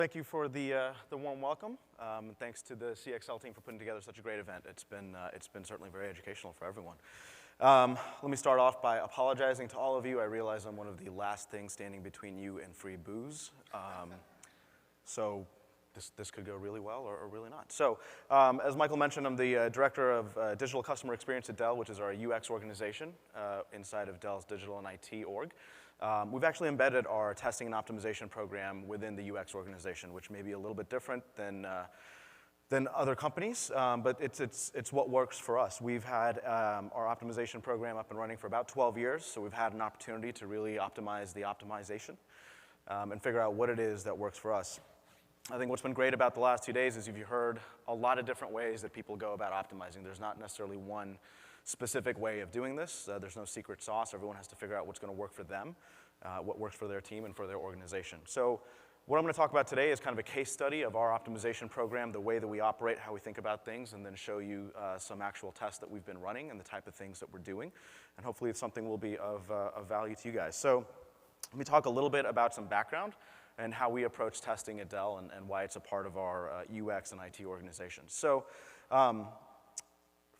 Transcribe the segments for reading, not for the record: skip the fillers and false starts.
Thank you for the warm welcome. And thanks to the CXL team for putting together such a great event. It's been certainly very educational for everyone. Let me start off by apologizing to all of you. I realize I'm one of the last things standing between you and free booze. So this could go really well or really not. So as Michael mentioned, I'm the Director of Digital Customer Experience at Dell, which is our UX organization inside of Dell's Digital and IT org. We've actually embedded our testing and optimization program within the UX organization, which may be a little bit different than other companies, but it's what works for us. We've had our optimization program up and running for about 12 years, so we've had an opportunity to really optimize the optimization and figure out what it is that works for us. I think what's been great about the last 2 days is you've heard a lot of different ways that people go about optimizing. There's not necessarily one specific way of doing this. There's no secret sauce. Everyone has to figure out what's going to work for them, what works for their team and for their organization. So what I'm going to talk about today is kind of a case study of our optimization program, the way that we operate, how we think about things, and then show you some actual tests that we've been running and the type of things that we're doing. And hopefully it's something will be of value to you guys. So let me talk a little bit about some background and how we approach testing at Dell and why it's a part of our UX and IT organization. So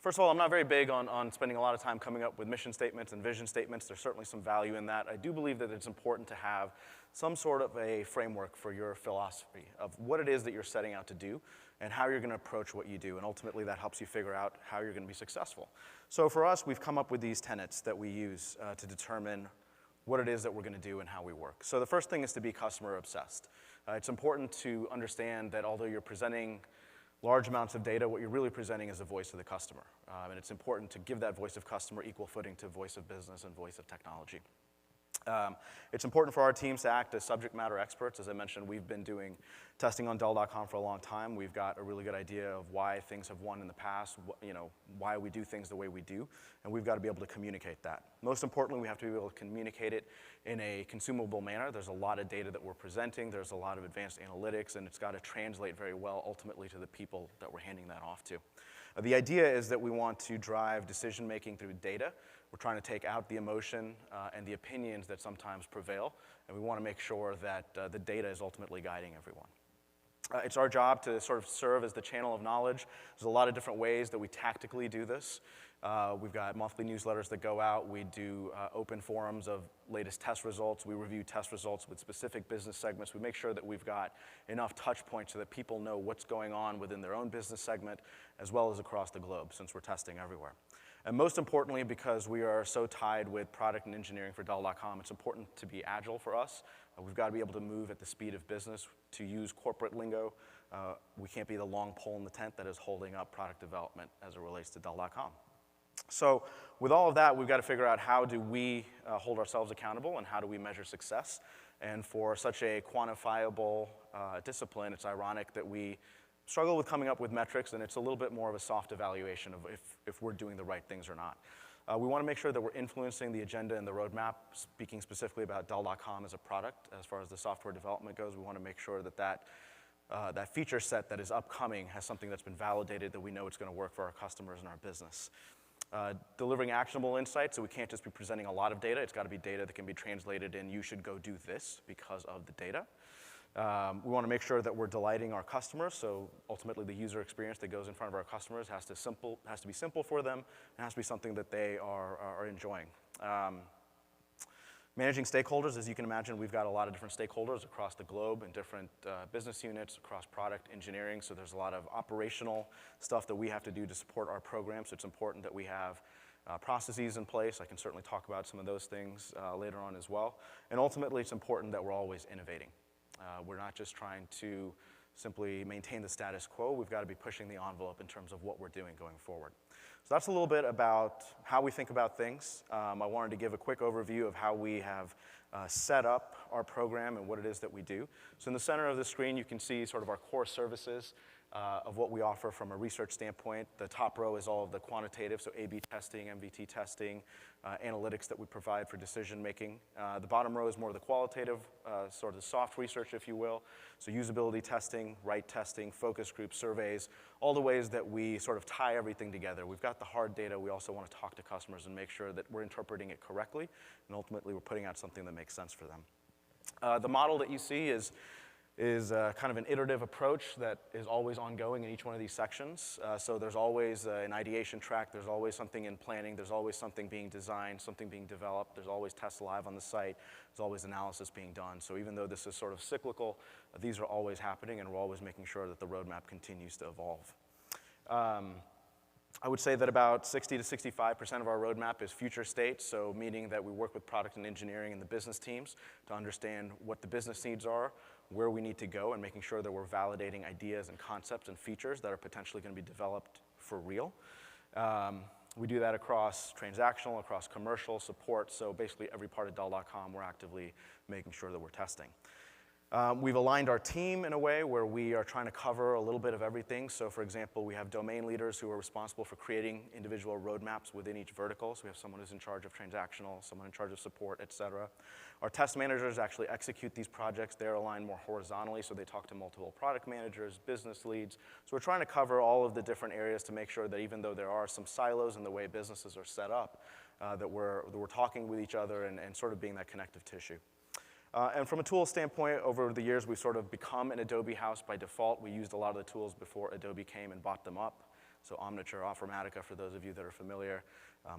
first of all, I'm not very big on spending a lot of time coming up with mission statements and vision statements. There's certainly some value in that. I do believe that it's important to have some sort of a framework for your philosophy of what it is that you're setting out to do and how you're going to approach what you do. And ultimately, that helps you figure out how you're going to be successful. So for us, we've come up with these tenets that we use to determine what it is that we're going to do and how we work. So the first thing is to be customer obsessed. It's important to understand that although you're presenting large amounts of data, what you're really presenting is a voice of the customer. And it's important to give that voice of customer equal footing to voice of business and voice of technology. It's important for our teams to act as subject matter experts. As I mentioned, we've been doing testing on Dell.com for a long time. We've got a really good idea of why things have won in the past, why we do things the way we do, and we've got to be able to communicate that. Most importantly, we have to be able to communicate it in a consumable manner. There's a lot of data that we're presenting. There's a lot of advanced analytics, and it's got to translate very well ultimately to the people that we're handing that off to. The idea is that we want to drive decision-making through data. We're trying to take out the emotion and the opinions that sometimes prevail, and we want to make sure that the data is ultimately guiding everyone. It's our job to sort of serve as the channel of knowledge. There's a lot of different ways that we tactically do this. We've got monthly newsletters that go out. We do open forums of latest test results. We review test results with specific business segments. We make sure that we've got enough touch points so that people know what's going on within their own business segment as well as across the globe, since we're testing everywhere. And most importantly, because we are so tied with product and engineering for Dell.com, it's important to be agile for us. We've got to be able to move at the speed of business. To use corporate lingo, we can't be the long pole in the tent that is holding up product development as it relates to Dell.com. So with all of that, we've got to figure out how do we hold ourselves accountable and how do we measure success. And for such a quantifiable discipline, it's ironic that we struggle with coming up with metrics, and it's a little bit more of a soft evaluation of if we're doing the right things or not. We want to make sure that we're influencing the agenda and the roadmap, speaking specifically about Dell.com as a product. As far as the software development goes, we want to make sure that that feature set that is upcoming has something that's been validated, that we know it's going to work for our customers and our business. Delivering actionable insights, so we can't just be presenting a lot of data. It's got to be data that can be translated in, you should go do this because of the data. We want to make sure that we're delighting our customers, so ultimately the user experience that goes in front of our customers has to be simple for them, and has to be something that they are enjoying. Managing stakeholders, as you can imagine, we've got a lot of different stakeholders across the globe and different business units, across product engineering, so there's a lot of operational stuff that we have to do to support our program, so it's important that we have processes in place. I can certainly talk about some of those things later on as well. And ultimately, it's important that we're always innovating. We're not just trying to simply maintain the status quo. We've got to be pushing the envelope in terms of what we're doing going forward. So that's a little bit about how we think about things. I wanted to give a quick overview of how we have set up our program and what it is that we do. So in the center of the screen, you can see sort of our core services of what we offer from a research standpoint. The top row is all of the quantitative, so A/B testing, MVT testing, analytics that we provide for decision making. The bottom row is more of the qualitative, sort of the soft research, if you will. So usability testing, right testing, focus group surveys, all the ways that we sort of tie everything together. We've got the hard data. We also want to talk to customers and make sure that we're interpreting it correctly, and ultimately we're putting out something that makes sense for them. The model that you see is is kind of an iterative approach that is always ongoing in each one of these sections. So there's always an ideation track, there's always something in planning, there's always something being designed, something being developed, there's always tests live on the site, there's always analysis being done. So even though this is sort of cyclical, these are always happening, and we're always making sure that the roadmap continues to evolve. I would say that about 60 to 65% of our roadmap is future state, so meaning that we work with product and engineering and the business teams to understand what the business needs are, where we need to go, and making sure that we're validating ideas and concepts and features that are potentially going to be developed for real. We do that across transactional, across commercial, support, so basically every part of Dell.com we're actively making sure that we're testing. We've aligned our team in a way where we are trying to cover a little bit of everything. So for example, we have domain leaders who are responsible for creating individual roadmaps within each vertical. So we have someone who's in charge of transactional, someone in charge of support, et cetera. Our test managers actually execute these projects. They're aligned more horizontally, so they talk to multiple product managers, business leads. So we're trying to cover all of the different areas to make sure that even though there are some silos in the way businesses are set up, that we're talking with each other and sort of being that connective tissue. And from a tool standpoint, over the years, we've sort of become an Adobe house by default. We used a lot of the tools before Adobe came and bought them up. So Omniture, Informatica, for those of you that are familiar,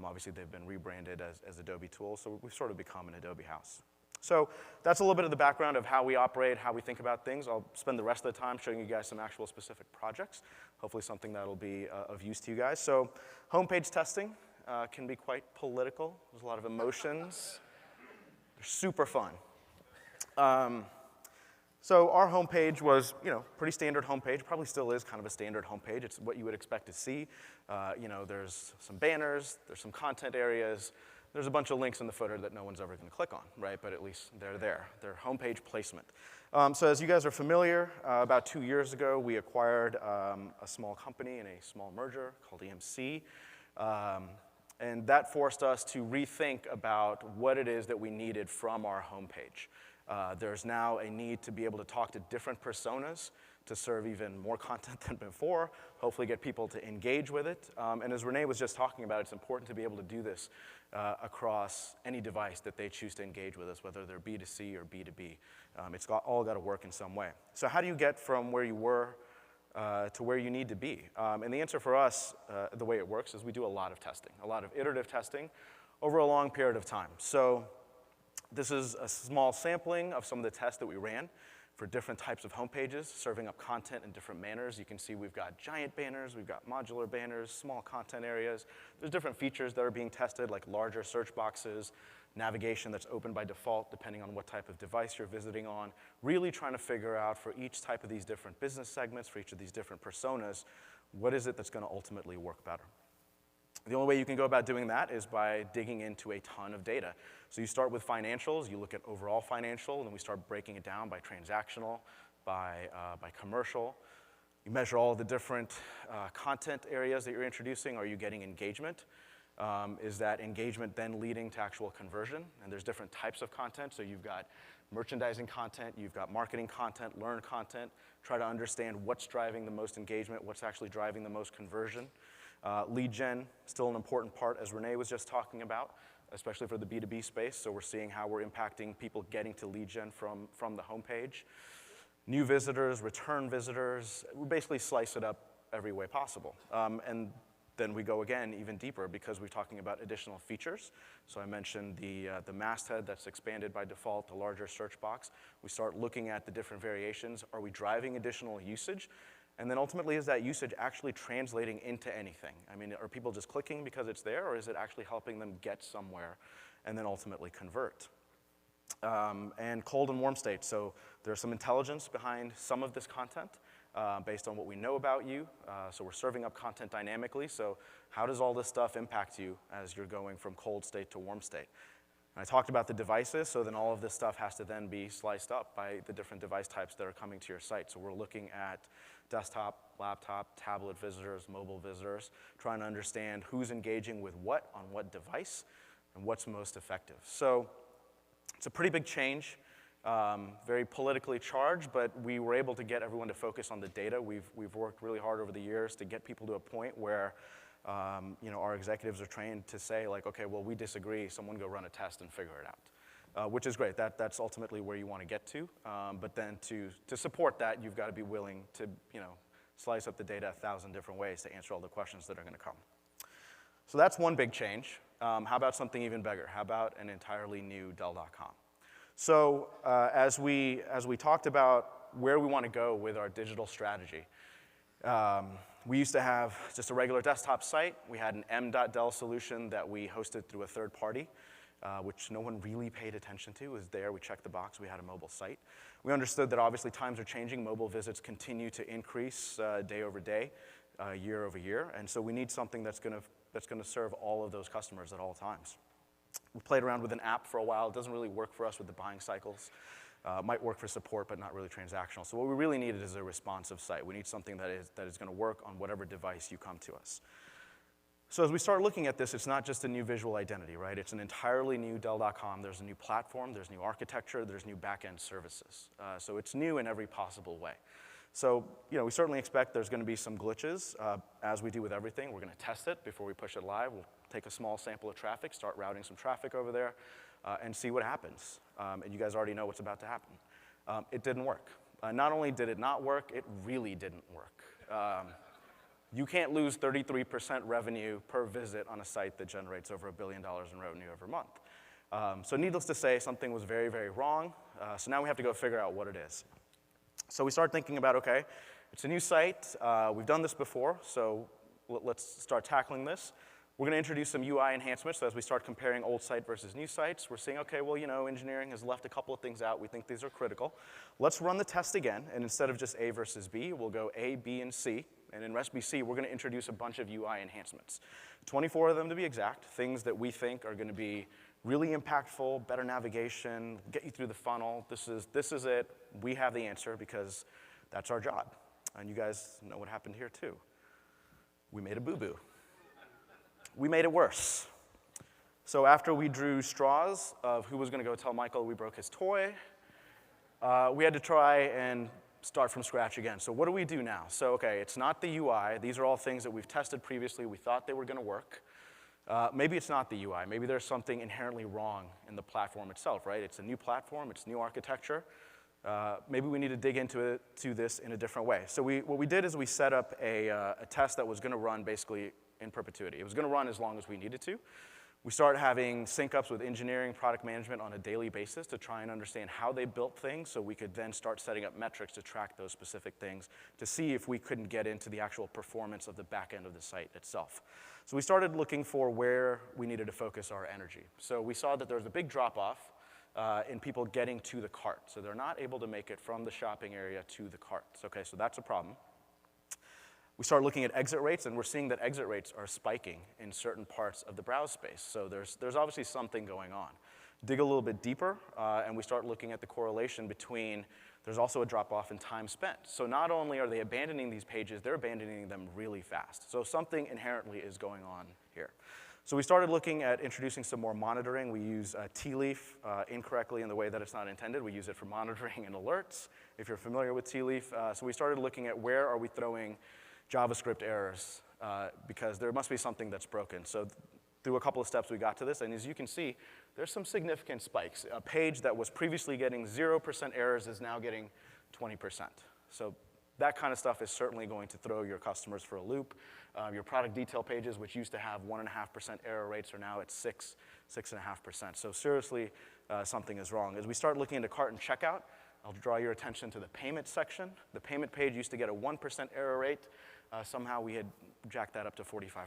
obviously they've been rebranded as Adobe tools. So we've sort of become an Adobe house. So that's a little bit of the background of how we operate, how we think about things. I'll spend the rest of the time showing you guys some actual specific projects, hopefully something that'll be of use to you guys. So homepage testing can be quite political. There's a lot of emotions. They're super fun. So our homepage was, pretty standard homepage, probably still is kind of a standard homepage. It's what you would expect to see. There's some banners, there's some content areas, there's a bunch of links in the footer that no one's ever going to click on, right? But at least they're there. They're homepage placement. So as you guys are familiar, about 2 years ago, we acquired a small company in a small merger called EMC. And that forced us to rethink about what it is that we needed from our homepage. There's now a need to be able to talk to different personas to serve even more content than before, hopefully get people to engage with it. And as Renee was just talking about, it's important to be able to do this across any device that they choose to engage with us, whether they're B2C or B2B. It's all got to work in some way. So how do you get from where you were to where you need to be? And the answer for us, the way it works, is we do a lot of testing, a lot of iterative testing over a long period of time. So this is a small sampling of some of the tests that we ran for different types of homepages, serving up content in different manners. You can see we've got giant banners, we've got modular banners, small content areas. There's different features that are being tested, like larger search boxes, navigation that's open by default, depending on what type of device you're visiting on. Really trying to figure out for each type of these different business segments, for each of these different personas, what is it that's going to ultimately work better? The only way you can go about doing that is by digging into a ton of data. So you start with financials, you look at overall financial, and then we start breaking it down by transactional, by commercial. You measure all the different content areas that you're introducing. Are you getting engagement? Is that engagement then leading to actual conversion? And there's different types of content. So you've got merchandising content, you've got marketing content, learn content. Try to understand what's driving the most engagement, what's actually driving the most conversion. Lead gen, still an important part, as Renee was just talking about, especially for the B2B space. So we're seeing how we're impacting people getting to lead gen from the homepage. New visitors, return visitors, we basically slice it up every way possible. And then we go again even deeper because we're talking about additional features. So I mentioned the masthead that's expanded by default, the larger search box. We start looking at the different variations. Are we driving additional usage? And then ultimately, is that usage actually translating into anything? I mean, are people just clicking because it's there, or is it actually helping them get somewhere and then ultimately convert? And cold and warm states. So there's some intelligence behind some of this content based on what we know about you. So we're serving up content dynamically. So how does all this stuff impact you as you're going from cold state to warm state? And I talked about the devices, so then all of this stuff has to then be sliced up by the different device types that are coming to your site. So we're looking at desktop, laptop, tablet visitors, mobile visitors, trying to understand who's engaging with what on what device and what's most effective. So it's a pretty big change, very politically charged, but we were able to get everyone to focus on the data. We've worked really hard over the years to get people to a point where our executives are trained to say, like, okay, well, we disagree. Someone go run a test and figure it out. which is great. That's ultimately where you want to get to. But then to support that, you've got to be willing to slice up the data 1,000 different ways to answer all the questions that are going to come. So that's one big change. How about something even bigger? How about an entirely new Dell.com? So as we talked about where we want to go with our digital strategy, we used to have just a regular desktop site. We had an m.dell solution that we hosted through a third party, which no one really paid attention to. It was there. We checked the box. We had a mobile site. We understood that obviously times are changing. Mobile visits continue to increase day over day, year over year. And so we need something that's going to serve all of those customers at all times. We played around with an app for a while. It doesn't really work for us with the buying cycles. Might work for support, but not really transactional. So what we really needed is a responsive site. We need something that is going to work on whatever device you come to us. So as we start looking at this, it's not just a new visual identity, right? It's an entirely new Dell.com. There's a new platform. There's new architecture. There's new back-end services. So it's new in every possible way. So we certainly expect there's going to be some glitches. As we do with everything, we're going to test it before we push it live. We'll take a small sample of traffic, start routing some traffic over there, and see what happens. And you guys already know what's about to happen. It didn't work. Not only did it not work, it really didn't work. You can't lose 33% revenue per visit on a site that generates over $1 billion in revenue every month. So needless to say, something was very, very wrong. So now we have to go figure out what it is. So we start thinking about, okay, it's a new site. We've done this before, so let's start tackling this. We're going to introduce some UI enhancements. So as we start comparing old site versus new sites, we're seeing, okay, well, engineering has left a couple of things out. We think these are critical. Let's run the test again, and instead of just A versus B, we'll go A, B, and C. And in recipe C, we're going to introduce a bunch of UI enhancements. 24 of them to be exact, things that we think are going to be really impactful, better navigation, get you through the funnel. This is it. We have the answer because that's our job. And you guys know what happened here too. We made a boo-boo. We made it worse. So after we drew straws of who was going to go tell Michael we broke his toy, we had to try and start from scratch again. So what do we do now? So okay, it's not the UI. These are all things that we've tested previously. We thought they were going to work. Maybe it's not the UI. Maybe there's something inherently wrong in the platform itself, right? It's a new platform. It's new architecture. Maybe we need to dig into this in a different way. So what we did is we set up a test that was going to run basically in perpetuity. It was going to run as long as we needed to. We started having sync-ups with engineering, product management on a daily basis to try and understand how they built things so we could then start setting up metrics to track those specific things to see if we couldn't get into the actual performance of the back end of the site itself. So we started looking for where we needed to focus our energy. So we saw that there was a big drop-off in people getting to the cart. So they're not able to make it from the shopping area to the carts. Okay, so that's a problem. We started looking at exit rates, and we're seeing that exit rates are spiking in certain parts of the browse space. So there's obviously something going on. Dig a little bit deeper, and we start looking at the correlation between, there's also a drop-off in time spent. So not only are they abandoning these pages, they're abandoning them really fast. So something inherently is going on here. So we started looking at introducing some more monitoring. We use T-Leaf incorrectly in the way that it's not intended. We use it for monitoring and alerts, if you're familiar with T-Leaf. So we started looking at where are we throwing JavaScript errors, because there must be something that's broken. So through a couple of steps we got to this, and as you can see, there's some significant spikes. A page that was previously getting 0% errors is now getting 20%. So that kind of stuff is certainly going to throw your customers for a loop. Your product detail pages, which used to have 1.5% error rates, are now at 6.5%. So seriously, something is wrong. As we start looking into cart and checkout, I'll draw your attention to the payment section. The payment page used to get a 1% error rate. Somehow we had jacked that up to 45%.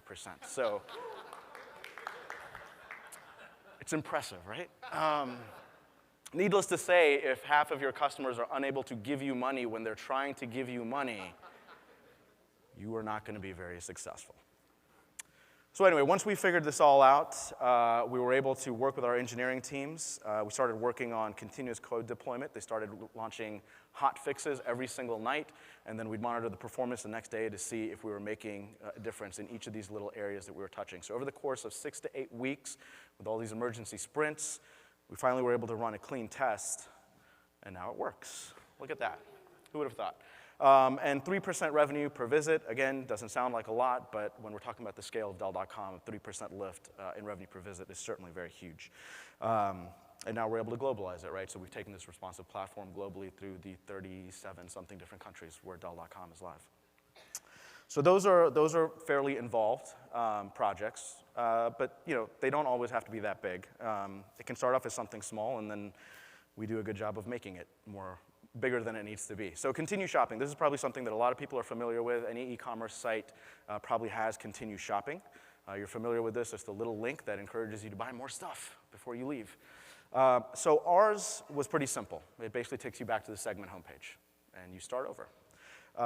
So it's impressive, right? Needless to say, if half of your customers are unable to give you money when they're trying to give you money, you are not going to be very successful. So anyway, once we figured this all out, we were able to work with our engineering teams. We started working on continuous code deployment. They started launching hot fixes every single night, and then we'd monitor the performance the next day to see if we were making a difference in each of these little areas that we were touching. So over the course of 6 to 8 weeks, with all these emergency sprints, we finally were able to run a clean test, and now it works. Look at that. Who would have thought? And 3% revenue per visit, again, doesn't sound like a lot, but when we're talking about the scale of Dell.com, 3% lift in revenue per visit is certainly very huge. And now we're able to globalize it, right? So we've taken this responsive platform globally through the 37-something different countries where Dell.com is live. So those are fairly involved projects, but they don't always have to be that big. It can start off as something small, and then we do a good job of making it bigger than it needs to be. So continue shopping. This is probably something that a lot of people are familiar with. Any e-commerce site probably has continue shopping. You're familiar with this. It's the little link that encourages you to buy more stuff before you leave. So ours was pretty simple. It basically takes you back to the segment homepage, and you start over.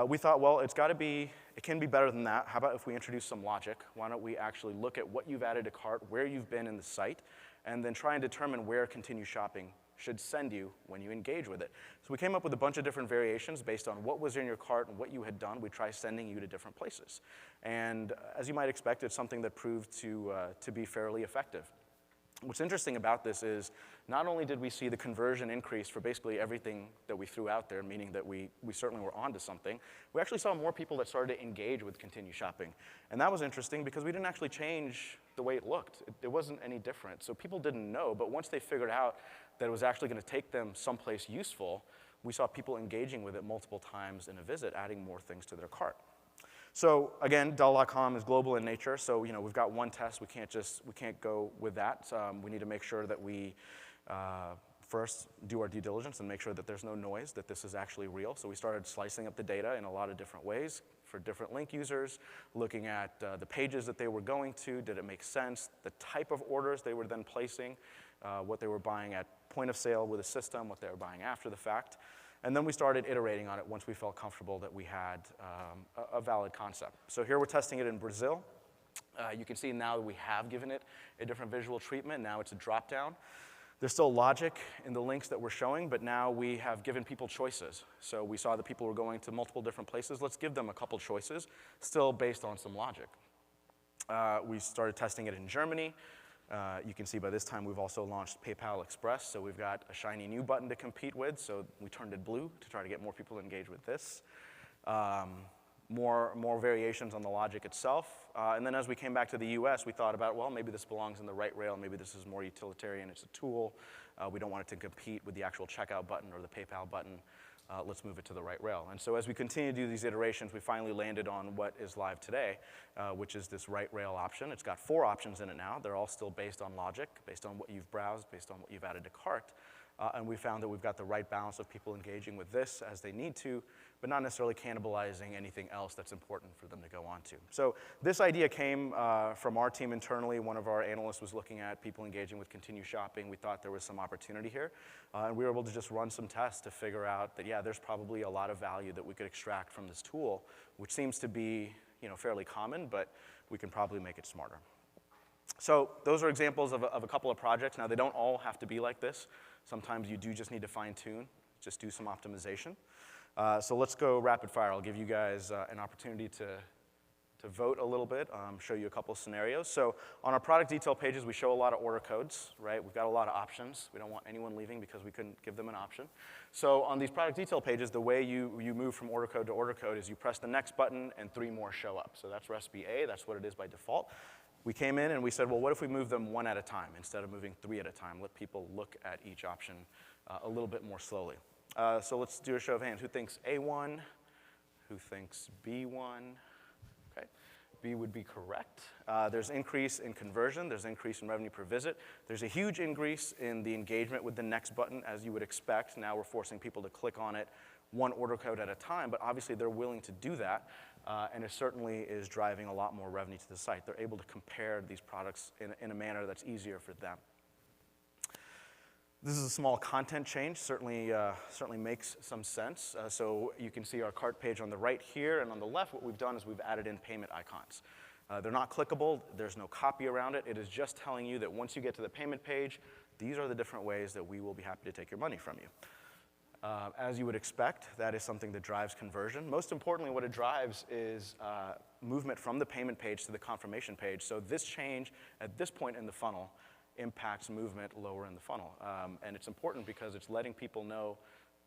We thought, well, it can be better than that. How about if we introduce some logic? Why don't we actually look at what you've added to cart, where you've been in the site, and then try and determine where continue shopping should send you when you engage with it. So we came up with a bunch of different variations based on what was in your cart and what you had done. We try sending you to different places. And as you might expect, it's something that proved to be fairly effective. What's interesting about this is not only did we see the conversion increase for basically everything that we threw out there, meaning that we certainly were onto something, we actually saw more people that started to engage with continue shopping. And that was interesting because we didn't actually change the way it looked. It wasn't any different. So people didn't know, but once they figured out that it was actually going to take them someplace useful, we saw people engaging with it multiple times in a visit, adding more things to their cart. So again, Dell.com is global in nature, so we've got one test. We can't go with that. We need to make sure that we first do our due diligence and make sure that there's no noise, that this is actually real. So we started slicing up the data in a lot of different ways for different link users, looking at the pages that they were going to, did it make sense, the type of orders they were then placing, what they were buying at point of sale with a system, what they were buying after the fact. And then we started iterating on it once we felt comfortable that we had a valid concept. So here we're testing it in Brazil. You can see now that we have given it a different visual treatment. Now it's a drop-down. There's still logic in the links that we're showing, but now we have given people choices. So we saw that people were going to multiple different places. Let's give them a couple choices, still based on some logic. We started testing it in Germany. You can see by this time we've also launched PayPal Express, so we've got a shiny new button to compete with, so we turned it blue to try to get more people to engage with this. More variations on the logic itself. And then as we came back to the US, we thought about, well, maybe this belongs in the right rail, maybe this is more utilitarian, it's a tool. We don't want it to compete with the actual checkout button or the PayPal button. Let's move it to the right rail. And so as we continue to do these iterations, we finally landed on what is live today, which is this right rail option. It's got 4 options in it now. They're all still based on logic, based on what you've browsed, based on what you've added to cart. And we found that we've got the right balance of people engaging with this as they need to, but not necessarily cannibalizing anything else that's important for them to go on to. So this idea came from our team internally. One of our analysts was looking at people engaging with continue shopping. We thought there was some opportunity here. And we were able to just run some tests to figure out that, yeah, there's probably a lot of value that we could extract from this tool, which seems to be fairly common, but we can probably make it smarter. So those are examples of a couple of projects. Now, they don't all have to be like this. Sometimes you do just need to fine-tune, just do some optimization. So let's go rapid fire. I'll give you guys an opportunity to vote a little bit, show you a couple of scenarios. So on our product detail pages, we show a lot of order codes, right? We've got a lot of options. We don't want anyone leaving because we couldn't give them an option. So on these product detail pages, the way you move from order code to order code is you press the next button and 3 more show up. So that's recipe A. That's what it is by default. We came in and we said, well, what if we move them 1 at a time instead of moving 3 at a time? Let people look at each option a little bit more slowly. So let's do a show of hands. Who thinks A1? Who thinks B1? Okay, B would be correct. There's increase in conversion. There's increase in revenue per visit. There's a huge increase in the engagement with the next button, as you would expect. Now we're forcing people to click on it 1 order code at a time, but obviously they're willing to do that. And it certainly is driving a lot more revenue to the site. They're able to compare these products in a manner that's easier for them. This is a small content change, certainly makes some sense. So you can see our cart page on the right here, and on the left what we've done is we've added in payment icons. They're not clickable, there's no copy around it. It is just telling you that once you get to the payment page, these are the different ways that we will be happy to take your money from you. As you would expect, that is something that drives conversion. Most importantly, what it drives is movement from the payment page to the confirmation page. So this change at this point in the funnel impacts movement lower in the funnel. And it's important because it's letting people know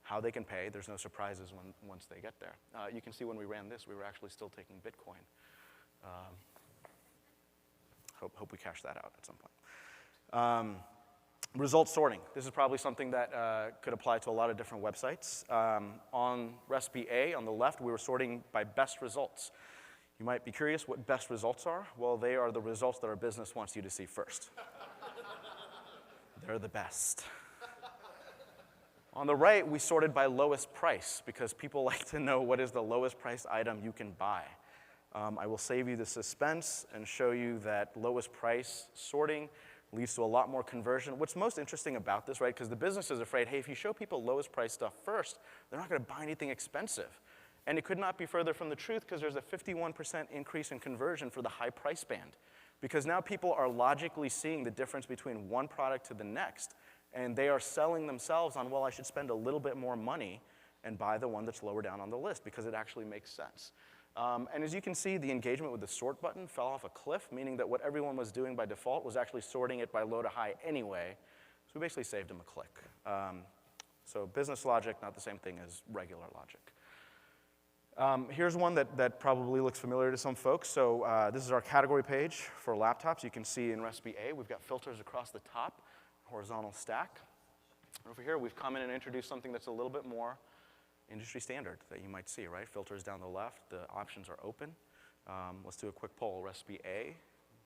how they can pay. There's no surprises once they get there. You can see when we ran this, we were actually still taking Bitcoin. Hope we cash that out at some point. Result sorting. This is probably something that could apply to a lot of different websites. On recipe A, on the left, we were sorting by best results. You might be curious what best results are. Well, they are the results that our business wants you to see first. They're the best. On the right, we sorted by lowest price because people like to know what is the lowest priced item you can buy. I will save you the suspense and show you that lowest price sorting leads to a lot more conversion. What's most interesting about this, right, because the business is afraid, hey, if you show people lowest price stuff first, they're not going to buy anything expensive. And it could not be further from the truth because there's a 51% increase in conversion for the high price band. Because now people are logically seeing the difference between one product to the next, and they are selling themselves on, well, I should spend a little bit more money and buy the one that's lower down on the list because it actually makes sense. And as you can see, the engagement with the sort button fell off a cliff, meaning that what everyone was doing by default was actually sorting it by low to high anyway. So we basically saved them a click. So business logic, not the same thing as regular logic. Here's one that probably looks familiar to some folks. So this is our category page for laptops. You can see in recipe A, we've got filters across the top, horizontal stack. Over here, we've come in and introduced something that's a little bit more industry standard that you might see, right? Filters down the left, the options are open. Let's do a quick poll. Recipe A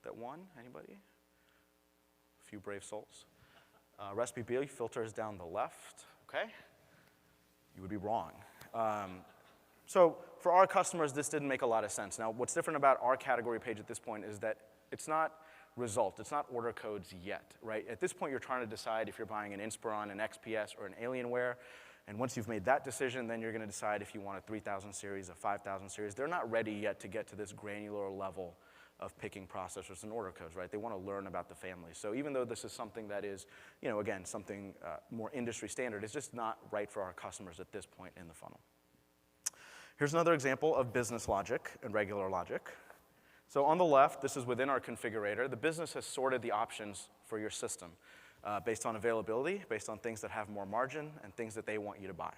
that won, anybody? A few brave souls. Recipe B, filters down the left, okay? You would be wrong. So for our customers, this didn't make a lot of sense. Now, what's different about our category page at this point is that it's not result, it's not order codes yet, right? At this point, you're trying to decide if you're buying an Inspiron, an XPS, or an Alienware. And once you've made that decision, then you're going to decide if you want a 3000 series, a 5000 series. They're not ready yet to get to this granular level of picking processors and order codes, right? They want to learn about the family. So even though this is something that is, you know, again, something more industry standard, it's just not right for our customers at this point in the funnel. Here's another example of business logic and regular logic. So on the left, this is within our configurator. The business has sorted the options for your system. Based on availability, based on things that have more margin, and things that they want you to buy.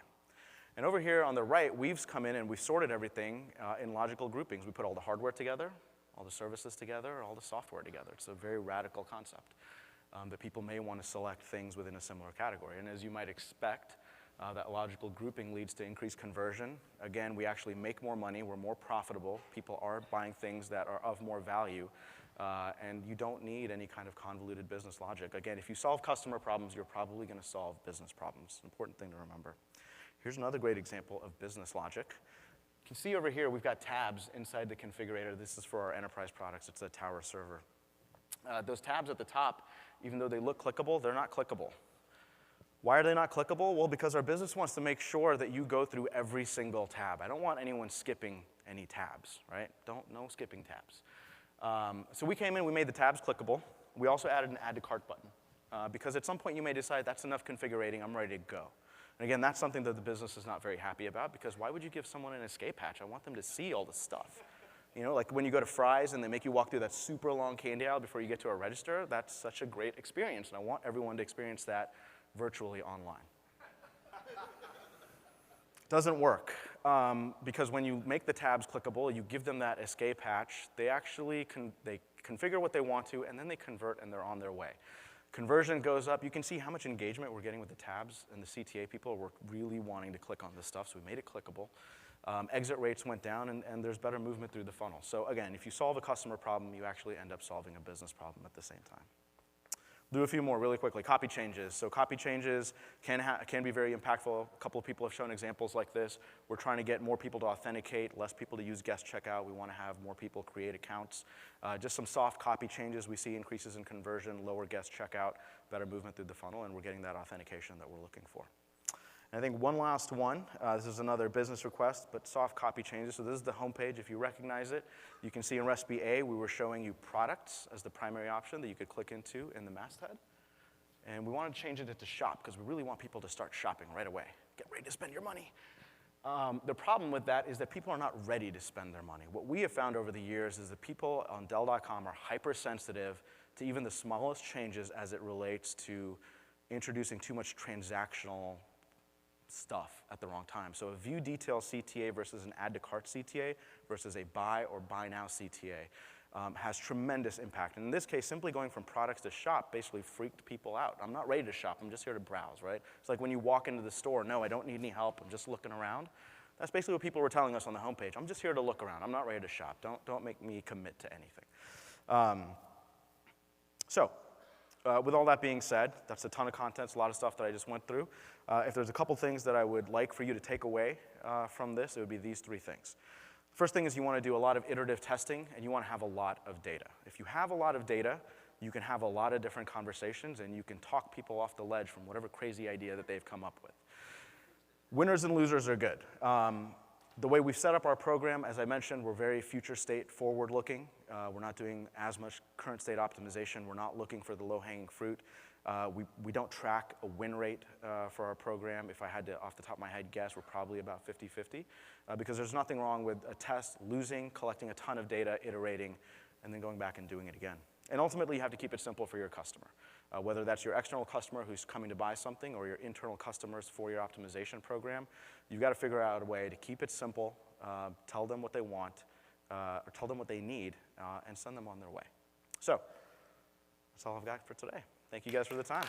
And over here on the right, we've come in and we've sorted everything in logical groupings. We put all the hardware together, all the services together, all the software together. It's a very radical concept that people may want to select things within a similar category. And as you might expect, that logical grouping leads to increased conversion. Again, we actually make more money, we're more profitable, people are buying things that are of more value. And you don't need any kind of convoluted business logic. Again, if you solve customer problems, you're probably going to solve business problems. Important thing to remember. Here's another great example of business logic. You can see over here we've got tabs inside the configurator. This is for our enterprise products. It's a tower server. Those tabs at the top, even though they look clickable, they're not clickable. Why are they not clickable? Well, because our business wants to make sure that you go through every single tab. I don't want anyone skipping any tabs, right? No skipping tabs. So we came in, we made the tabs clickable. We also added an add to cart button. Because at some point you may decide that's enough configurating, I'm ready to go. And again, that's something that the business is not very happy about because why would you give someone an escape hatch? I want them to see all the stuff. You know, like when you go to Fry's and they make you walk through that super long candy aisle before you get to a register, that's such a great experience. And I want everyone to experience that virtually online. Doesn't work. Because when you make the tabs clickable, you give them that escape hatch, they actually they configure what they want to, and then they convert, and they're on their way. Conversion goes up. You can see how much engagement we're getting with the tabs, and the CTA people were really wanting to click on this stuff, so we made it clickable. Exit rates went down, and there's better movement through the funnel. So again, if you solve a customer problem, you actually end up solving a business problem at the same time. Do a few more really quickly. Copy changes. So copy changes can be very impactful. A couple of people have shown examples like this. We're trying to get more people to authenticate, less people to use guest checkout. We want to have more people create accounts. Just some soft copy changes. We see increases in conversion, lower guest checkout, better movement through the funnel, and we're getting that authentication that we're looking for. And I think one last one, this is another business request, but soft copy changes. So this is the home page. If you recognize it, you can see in recipe A, we were showing you products as the primary option that you could click into in the masthead. And we wanted to change it to shop because we really want people to start shopping right away. Get ready to spend your money. The problem with that is that people are not ready to spend their money. What we have found over the years is that people on Dell.com are hypersensitive to even the smallest changes as it relates to introducing too much transactional stuff at the wrong time. So a view detail CTA versus an add to cart CTA versus a buy or buy now CTA. has tremendous impact. And in this case, simply going from products to shop basically freaked people out. I'm not ready to shop, I'm just here to browse, right? It's like when you walk into the store, no, I don't need any help, I'm just looking around. That's basically what people were telling us on the homepage. I'm just here to look around, I'm not ready to shop. Don't make me commit to anything. With all that being said, that's a ton of content, a lot of stuff that I just went through. If there's a couple things that I would like for you to take away from this, it would be these 3 things. First thing is you want to do a lot of iterative testing, and you want to have a lot of data. If you have a lot of data, you can have a lot of different conversations, and you can talk people off the ledge from whatever crazy idea that they've come up with. Winners and losers are good. The way we've set up our program, as I mentioned, we're very future state forward looking. We're not doing as much current state optimization. We're not looking for the low-hanging fruit. We don't track a win rate for our program. If I had to, off the top of my head, guess, we're probably about 50-50, because there's nothing wrong with a test, losing, collecting a ton of data, iterating, and then going back and doing it again. And ultimately, you have to keep it simple for your customer, whether that's your external customer who's coming to buy something or your internal customers for your optimization program. You've got to figure out a way to keep it simple, tell them what they want, or tell them what they need, and send them on their way. So that's all I've got for today. Thank you guys for the time.